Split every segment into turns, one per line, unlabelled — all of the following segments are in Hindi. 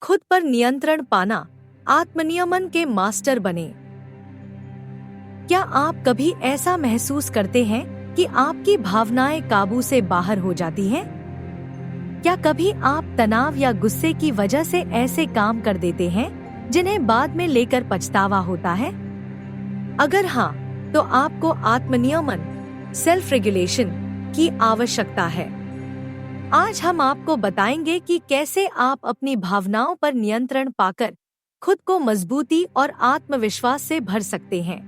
खुद पर नियंत्रण पाना, आत्मनियमन के मास्टर बने। क्या आप कभी ऐसा महसूस करते हैं कि आपकी भावनाएं काबू से बाहर हो जाती हैं? क्या कभी आप तनाव या गुस्से की वजह से ऐसे काम कर देते हैं जिन्हें बाद में लेकर पछतावा होता है? अगर हाँ, तो आपको आत्मनियमन, सेल्फ रेगुलेशन की आवश्यकता है। आज हम आपको बताएंगे कि कैसे आप अपनी भावनाओं पर नियंत्रण पाकर खुद को मजबूती और आत्मविश्वास से भर सकते हैं।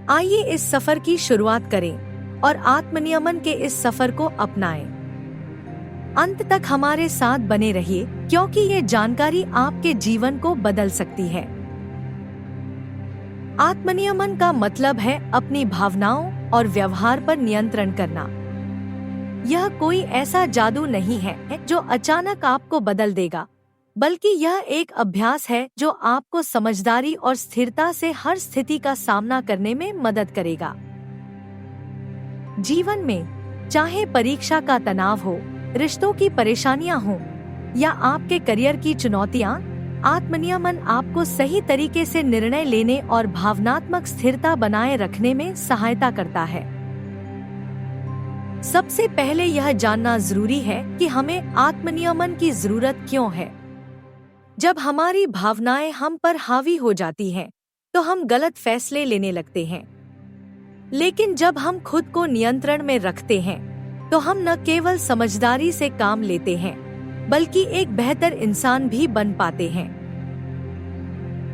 आइए इस सफर की शुरुआत करें और आत्मनियमन के इस सफर को अपनाएं। अंत तक हमारे साथ बने रहिए, क्योंकि ये जानकारी आपके जीवन को बदल सकती है। आत्मनियमन का मतलब है अपनी भावनाओं और व्यवहार पर नियंत्रण करना। यह कोई ऐसा जादू नहीं है जो अचानक आपको बदल देगा, बल्कि यह एक अभ्यास है जो आपको समझदारी और स्थिरता से हर स्थिति का सामना करने में मदद करेगा। जीवन में चाहे परीक्षा का तनाव हो, रिश्तों की परेशानियां हो या आपके करियर की चुनौतियां, आत्मनियमन आपको सही तरीके से निर्णय लेने और भावनात्मक स्थिरता बनाए रखने में सहायता करता है। सबसे पहले यह जानना जरूरी है कि हमें आत्मनियमन की जरूरत क्यों है। जब हमारी भावनाएं हम पर हावी हो जाती हैं, तो हम गलत फैसले लेने लगते हैं। लेकिन जब हम खुद को नियंत्रण में रखते हैं, तो हम न केवल समझदारी से काम लेते हैं, बल्कि एक बेहतर इंसान भी बन पाते हैं।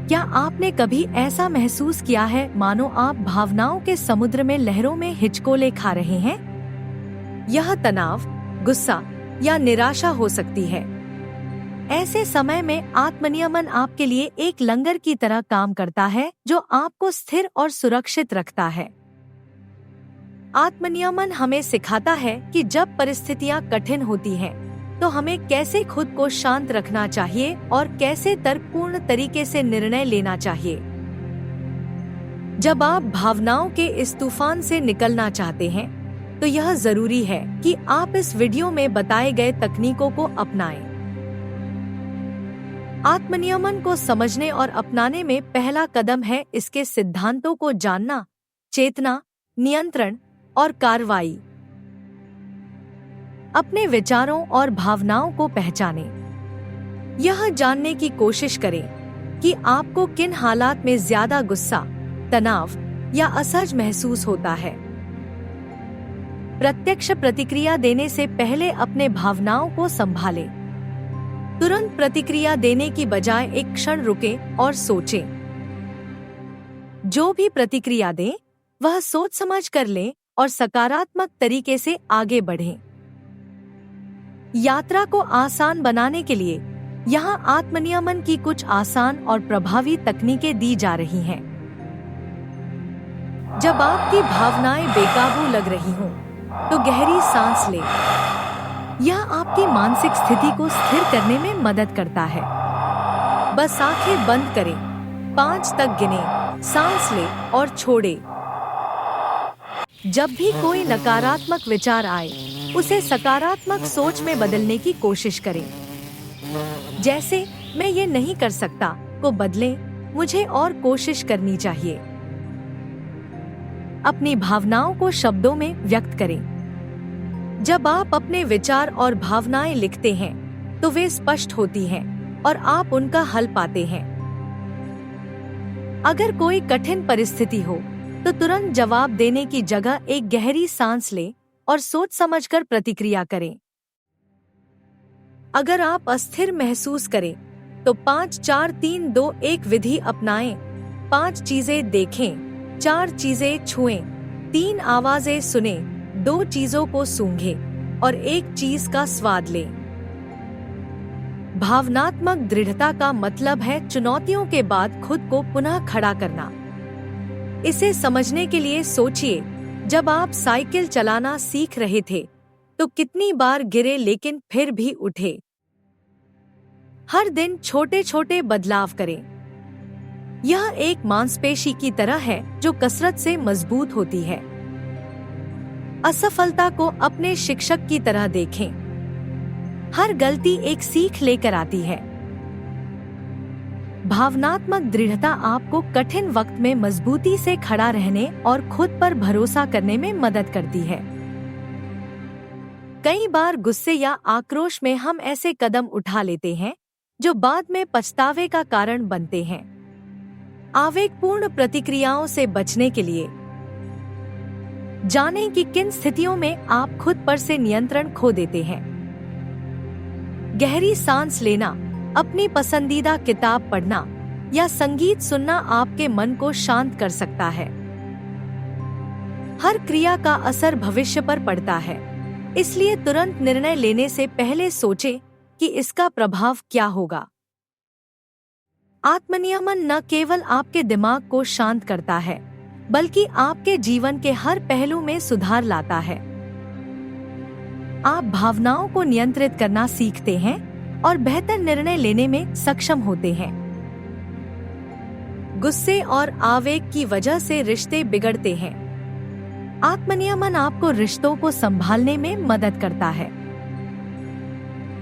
क्या आपने कभी ऐसा महसूस किया है मानो आप भावनाओं के समुद्र में लहरों में हिचकोले खा रहे हैं? यह तनाव, गुस्सा या निराशा हो सकती है। ऐसे समय में आत्मनियमन आपके लिए एक लंगर की तरह काम करता है, जो आपको स्थिर और सुरक्षित रखता है। आत्मनियमन हमें सिखाता है कि जब परिस्थितियां कठिन होती हैं, तो हमें कैसे खुद को शांत रखना चाहिए और कैसे तर्कपूर्ण तरीके से निर्णय लेना चाहिए। जब आप भावनाओं के इस तूफान से निकलना चाहते हैं, तो यह जरूरी है कि आप इस वीडियो में बताए गए तकनीकों को अपनाएं। आत्मनियमन को समझने और अपनाने में पहला कदम है इसके सिद्धांतों को जानना: चेतना, नियंत्रण और कार्रवाई। अपने विचारों और भावनाओं को पहचानें। यह जानने की कोशिश करें कि आपको किन हालात में ज्यादा गुस्सा, तनाव या असहज महसूस होता है। प्रत्यक्ष प्रतिक्रिया देने से पहले अपने भावनाओं को संभालें। तुरंत प्रतिक्रिया देने की बजाय एक क्षण रुकें और सोचें। जो भी प्रतिक्रिया दें, वह सोच समझ कर लें और सकारात्मक तरीके से आगे बढ़ें। यात्रा को आसान बनाने के लिए यहाँ आत्मनियमन की कुछ आसान और प्रभावी तकनीकें दी जा रही हैं। जब आपकी भावनाएं बेकाबू लग रही हों, तो गहरी सांस लें। यह आपकी मानसिक स्थिति को स्थिर करने में मदद करता है। बस आंखें बंद करें, 5 तक गिनें, सांस लें और छोड़ें। जब भी कोई नकारात्मक विचार आए, उसे सकारात्मक सोच में बदलने की कोशिश करें। जैसे, मैं ये नहीं कर सकता को बदलें, मुझे और कोशिश करनी चाहिए। अपनी भावनाओं को शब्दों में व्यक्त करें। जब आप अपने विचार और भावनाएं लिखते हैं, तो वे स्पष्ट होती हैं और आप उनका हल पाते हैं। अगर कोई कठिन परिस्थिति हो, तो तुरंत जवाब देने की जगह एक गहरी सांस लें और सोच समझकर प्रतिक्रिया करें। अगर आप अस्थिर महसूस करें, तो 5-4-3-2-1 विधि अपनाएं। 5 चीजें देखें, 4 चीजें छुएं, 3 आवाजें सुनें, 2 चीजों को सूंघें और 1 चीज का स्वाद लें। भावनात्मक दृढ़ता का मतलब है चुनौतियों के बाद खुद को पुनः खड़ा करना। इसे समझने के लिए सोचिए, जब आप साइकिल चलाना सीख रहे थे, तो कितनी बार गिरे लेकिन फिर भी उठे। हर दिन छोटे छोटे बदलाव करें। यह एक मांसपेशी की तरह है जो कसरत से मजबूत होती है। असफलता को अपने शिक्षक की तरह देखें। हर गलती एक सीख लेकर आती है। भावनात्मक दृढ़ता आपको कठिन वक्त में मजबूती से खड़ा रहने और खुद पर भरोसा करने में मदद करती है। कई बार गुस्से या आक्रोश में हम ऐसे कदम उठा लेते हैं जो बाद में पछतावे का कारण बनते हैं। आवेगपूर्ण प्रतिक्रियाओं से बचने के लिए जानें कि किन स्थितियों में आप खुद पर से नियंत्रण खो देते हैं। गहरी सांस लेना, अपनी पसंदीदा किताब पढ़ना या संगीत सुनना आपके मन को शांत कर सकता है। हर क्रिया का असर भविष्य पर पड़ता है, इसलिए तुरंत निर्णय लेने से पहले सोचें कि इसका प्रभाव क्या होगा। आत्मनियमन न केवल आपके दिमाग को शांत करता है, बल्कि आपके जीवन के हर पहलू में सुधार लाता है। आप भावनाओं को नियंत्रित करना सीखते हैं और बेहतर निर्णय लेने में सक्षम होते हैं। गुस्से और आवेग की वजह से रिश्ते बिगड़ते हैं। आत्मनियमन आपको रिश्तों को संभालने में मदद करता है।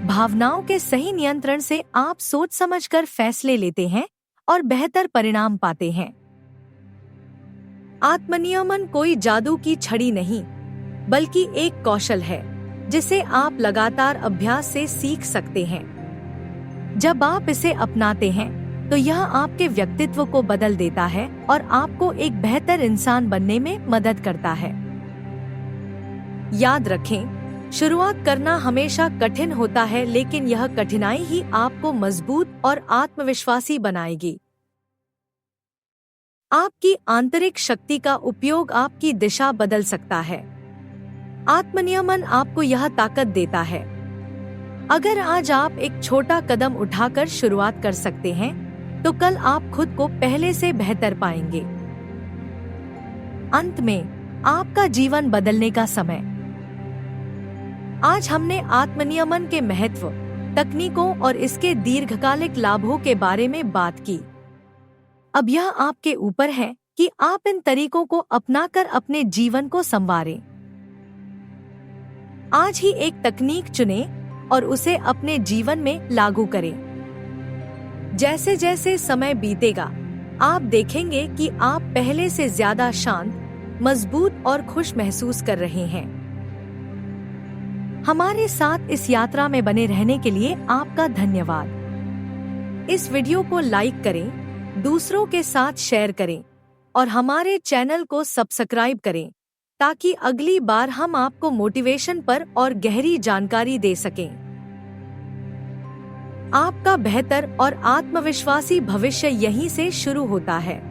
भावनाओं के सही नियंत्रण से आप सोच समझकर फैसले लेते हैं और बेहतर परिणाम पाते हैं। आत्मनियमन कोई जादू की छड़ी नहीं, बल्कि एक कौशल है जिसे आप लगातार अभ्यास से सीख सकते हैं। जब आप इसे अपनाते हैं तो यह आपके व्यक्तित्व को बदल देता है और आपको एक बेहतर इंसान बनने में मदद करता है। याद रखें, शुरुआत करना हमेशा कठिन होता है, लेकिन यह कठिनाई ही आपको मजबूत और आत्मविश्वासी बनाएगी। आपकी आंतरिक शक्ति का उपयोग आपकी दिशा बदल सकता है। आत्मनियमन आपको यह ताकत देता है। अगर आज आप एक छोटा कदम उठाकर शुरुआत कर सकते हैं, तो कल आप खुद को पहले से बेहतर पाएंगे। अंत में, आपका जीवन बदलने का समय। आज हमने आत्मनियमन के महत्व, तकनीकों और इसके दीर्घकालिक लाभों के बारे में बात की। अब यह आपके ऊपर है कि आप इन तरीकों को अपनाकर अपने जीवन को संवारें। आज ही एक तकनीक चुनें और उसे अपने जीवन में लागू करें। जैसे जैसे समय बीतेगा, आप देखेंगे कि आप पहले से ज्यादा शांत, मजबूत और खुश महसूस कर रहे हैं। हमारे साथ इस यात्रा में बने रहने के लिए आपका धन्यवाद। इस वीडियो को लाइक करें, दूसरों के साथ शेयर करें और हमारे चैनल को सब्सक्राइब करें, ताकि अगली बार हम आपको मोटिवेशन पर और गहरी जानकारी दे सकें। आपका बेहतर और आत्मविश्वासी भविष्य यहीं से शुरू होता है।